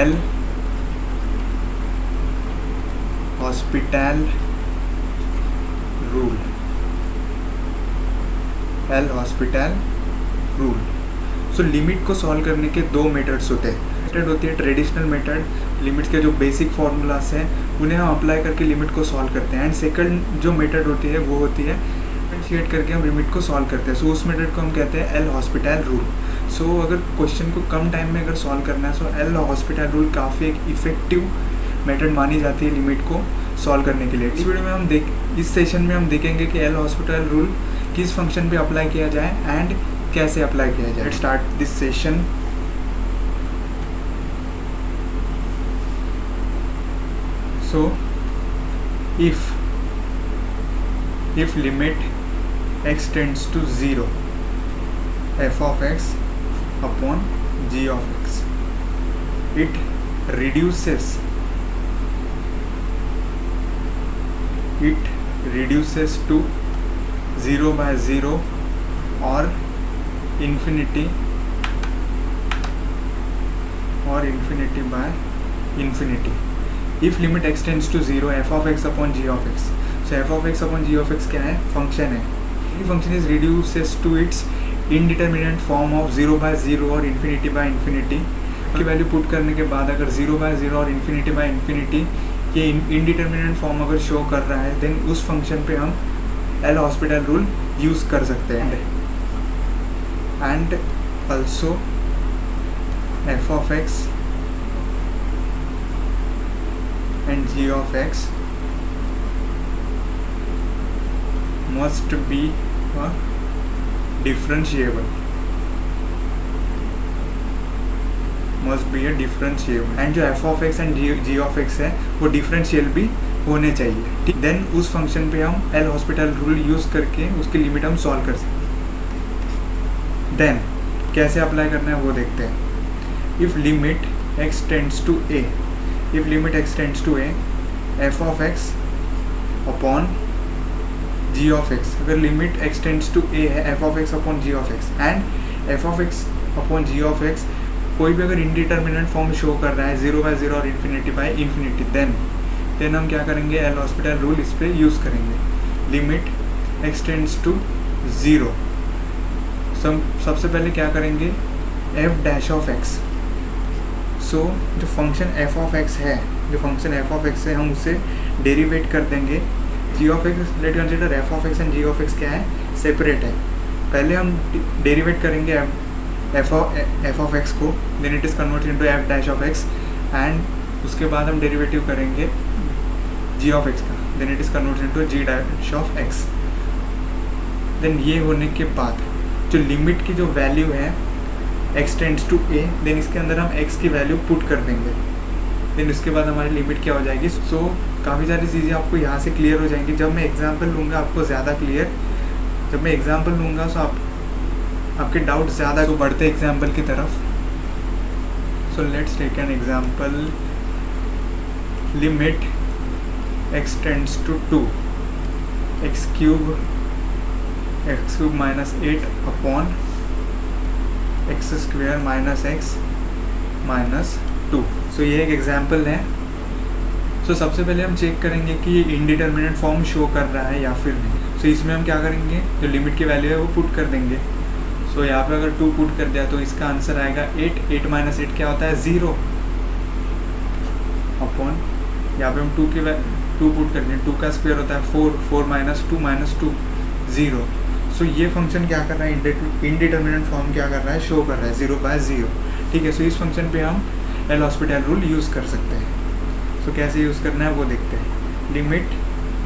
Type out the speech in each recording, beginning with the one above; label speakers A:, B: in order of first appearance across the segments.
A: L hospital rule, L hospital rule. So limit को solve करने के दो मेथड्स होते हैं। मेथड होती है ट्रेडिशनल मेथड, लिमिट्स के जो बेसिक फॉर्मूलाज हैं उन्हें हम अप्लाई करके लिमिट को सॉल्व करते हैं। एंड सेकंड जो मेथड होती है वो होती है डिफरेंशिएट करके हम लिमिट को सॉल्व करते हैं। सो उस मेथड को हम कहते हैं एल हॉस्पिटल रूल। सो अगर क्वेश्चन को कम टाइम में अगर सॉल्व करना है सो एल हॉस्पिटल रूल काफ़ी एक इफेक्टिव मेथड मानी जाती है लिमिट को सॉल्व करने के लिए। इस वीडियो में हम इस सेशन में हम देखेंगे कि एल हॉस्पिटल रूल किस फंक्शन पे अप्लाई किया जाए एंड कैसे अप्लाई किया जाए। Let's start this session. So if limit x tends to 0 f of x upon g of x, it reduces to 0 by 0 or infinity by infinity. If limit x tends to 0 f of x upon g of x, so f of x upon g of x क्या है, function है। ये function is reduces to its indeterminate form of 0 by 0 और infinity by infinity की value put करने के बाद अगर 0 by 0 और infinity by infinity ये indeterminate फॉर्म अगर शो कर रहा है देन उस फंक्शन पे हम एल हॉस्पिटल रूल यूज़ कर सकते हैं। And also f of x and g of x must be a differentiable, and जो f of x and g of x है वो डिफरेंशियल भी होने चाहिए। ठीक, देन उस फंक्शन पे हम एल हॉस्पिटल रूल यूज़ करके उसकी लिमिट हम सॉल्व कर सकते हैं। देन कैसे अप्लाई करना है वो देखते हैं। If limit x tends to a, if limit x tends to a, f of x upon g of x, अगर limit x tends to a है f of x upon g of x and f of x upon g of x कोई भी अगर indeterminate form show कर रहा है 0 by 0 और infinity by infinity, then हम क्या करेंगे, एल हॉस्पिटल रूल इस पर यूज़ करेंगे। लिमिट x tends to 0, सबसे पहले क्या करेंगे, f डैश ऑफ x। सो जो फंक्शन f of x है, हम उसे डेरिवेट कर देंगे। g of x, late consider f of x and g of x क्या है, सेपरेट है। पहले हम डेरिवेट करेंगे f of x को, then it is converted into f dash of x and उसके बाद हम डेरिवेटिव करेंगे g of x का, then it is converted into g dash of x। Then ये होने के बाद जो लिमिट की जो वैल्यू है x tends to a, then इसके अंदर हम x की वैल्यू पुट कर देंगे। देन उसके बाद हमारी लिमिट क्या हो जाएगी। सो काफ़ी सारी चीज़ें आपको यहाँ से क्लियर हो जाएंगी। जब मैं एग्जांपल लूँगा आपको ज़्यादा क्लियर, जब मैं एग्जांपल लूँगा सो आपके डाउट ज़्यादा को बढ़ते एग्जांपल की तरफ। So let's take an example. Limit x tends to 2 x cube minus 8 upon x square minus x minus 2। So ये एक एग्जाम्पल है। सो सबसे पहले हम चेक करेंगे कि ये इंडिटर्मिनेट फॉर्म शो कर रहा है या फिर नहीं। सो इसमें हम क्या करेंगे, जो लिमिट की वैल्यू है वो पुट कर देंगे। सो यहाँ पे अगर 2 पुट कर दिया तो इसका आंसर आएगा 8 माइनस 8 क्या होता है, 0 अपॉन, यहाँ पे हम 2 पुट कर दें, 2 का स्क्वायर होता है 4 माइनस 2 0। सो ये फंक्शन क्या कर रहा है, इंडिटर्मिनेंट फॉर्म क्या कर रहा है, शो कर रहा है 0 by 0। ठीक है, सो इस फंक्शन पे हम एल हॉस्पिटल रूल यूज़ कर सकते हैं। सो कैसे यूज़ करना है वो देखते हैं। Limit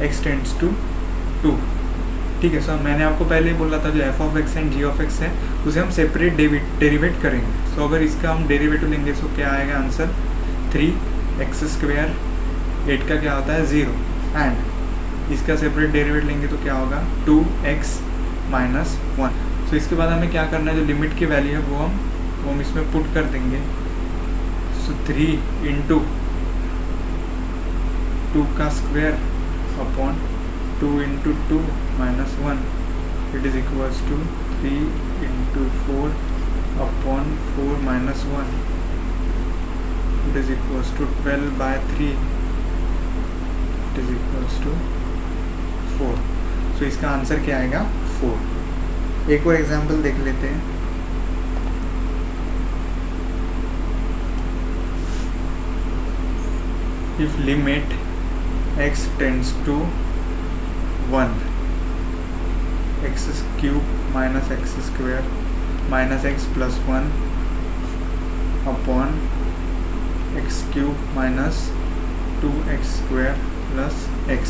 A: x tends to 2। ठीक है, सो मैंने आपको पहले ही बोला था जो f of x and g of x है उसे हम सेपरेट डेरिवेट करेंगे। सो अगर इसका हम डेरिवेटिव लेंगे सो क्या आएगा आंसर, 3x स्क्वेयर, 8 का क्या होता है 0 एंड इसका सेपरेट डेरिवेट लेंगे तो क्या होगा 2x माइनस 1। सो इसके बाद हमें क्या करना है, जो लिमिट की वैल्यू है वो हम इसमें पुट कर देंगे। सो 3 इंटू 2 का square upon 2 into 2 minus 1 it is equals to 3 into 4 upon 4 minus 1 it is equals to 12/3 it is equals to 4। So इसका आंसर क्या आएगा 4। एक और एग्जांपल देख लेते हैं। If limit x tends to 1 x cube minus x square minus x plus 1 upon x cube minus 2x square plus x।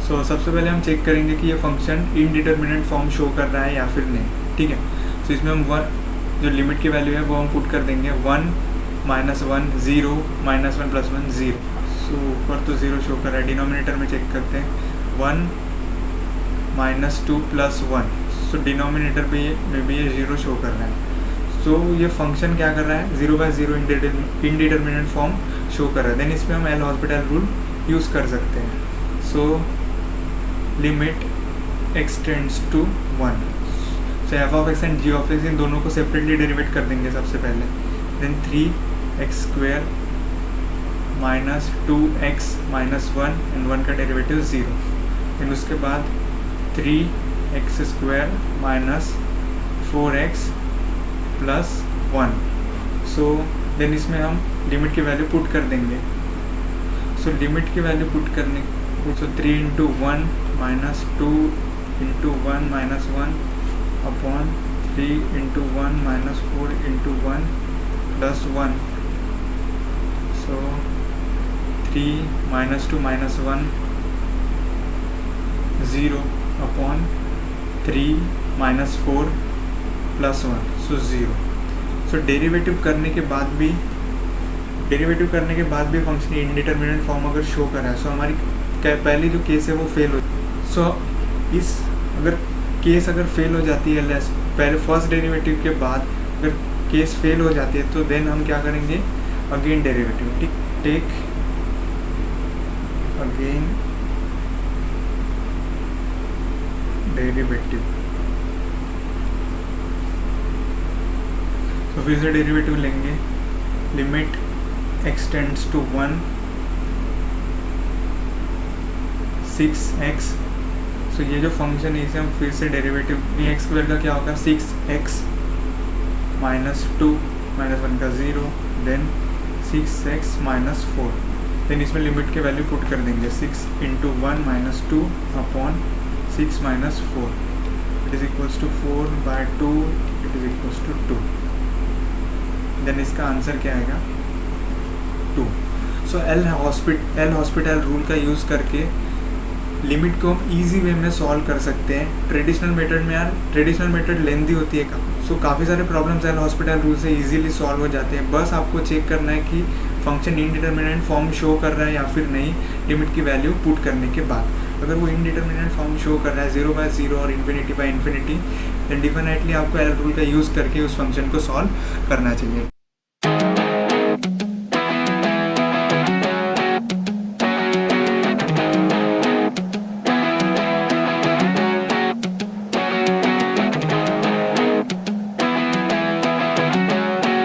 A: So सबसे पहले हम चेक करेंगे कि ये फंक्शन इनडिटरमिनेट फॉर्म शो कर रहा है या फिर नहीं, ठीक है। सो इसमें हम जो लिमिट की वैल्यू है वो हम पुट कर देंगे 1 -1 0 -1 + 1 0। सो ऊपर तो 0 शो कर रहा है, डिनोमिनेटर में चेक करते हैं 1 -2 + 1। सो डिनोमिनेटर में भी ये 0 शो कर रहा है। सो ये फंक्शन क्या कर रहा है 0/0 इनडिटरमिनेट फॉर्म शो कर रहा है। देन इसमें हम एल हॉस्पिटल रूल यूज़ कर सकते हैं। So limit x tends to 1। So f(x) and g(x) इन दोनों को सेपरेटली डेरिवेट कर देंगे सबसे पहले। Then 3x² minus 2x minus 1 and 1 का डेरिवेटिव 0। देन उसके बाद 3x² minus 4x plus 1। So then इसमें हम लिमिट की वैल्यू पुट कर देंगे। सो लिमिट की वैल्यू पुट करने सो 3 × 1 minus 2 × 1 minus 1 upon 3 × 1 minus 4 × 1 plus 1। सो 3 -2 -1 0 अपॉन 3 -4 प्लस 1 सो 0। सो डेरिवेटिव करने के बाद भी फंक्शन इनडिटरमिनेट फॉर्म अगर शो कर रहा है, सो हमारी पहली जो केस है वो फेल हो। सो अगर केस फेल हो जाती है पहले फर्स्ट डेरिवेटिव के बाद अगर केस फेल हो जाती है तो देन हम क्या करेंगे again derivative, take again derivative. तो फिर से डेरिवेटिव लेंगे। Limit x tends to 1 6x। So ये जो फंक्शन है इसे हम फिर से डेरिवेटिव x² का क्या होगा 6x माइनस 2 माइनस 1 का 0 देन 6x माइनस 4। देन इसमें लिमिट के वैल्यू पुट कर देंगे 6 × 1 minus 2 upon 6 minus 4 it is equals to 4/2 it is equals to 2। Then इसका आंसर क्या आएगा 2। सो एल हॉस्पिटल रूल का यूज़ करके लिमिट को हम इजी वे में सॉल्व कर सकते हैं। ट्रेडिशनल मेथड लेंदी होती है सो काफ़ी सारे प्रॉब्लम्स एल हॉस्पिटल रूल से इजीली सॉल्व हो जाते हैं। बस आपको चेक करना है कि फंक्शन इनडिटरमिनेट फॉर्म शो कर रहा है या फिर नहीं लिमिट की वैल्यू पुट करने के बाद। अगर वो इनडिटरमिनेट फॉर्म शो कर रहा है 0/0 और ∞/∞, देन डेफिनेटली आपको एल रूल का यूज़ करके उस फंक्शन को सॉल्व करना चाहिए।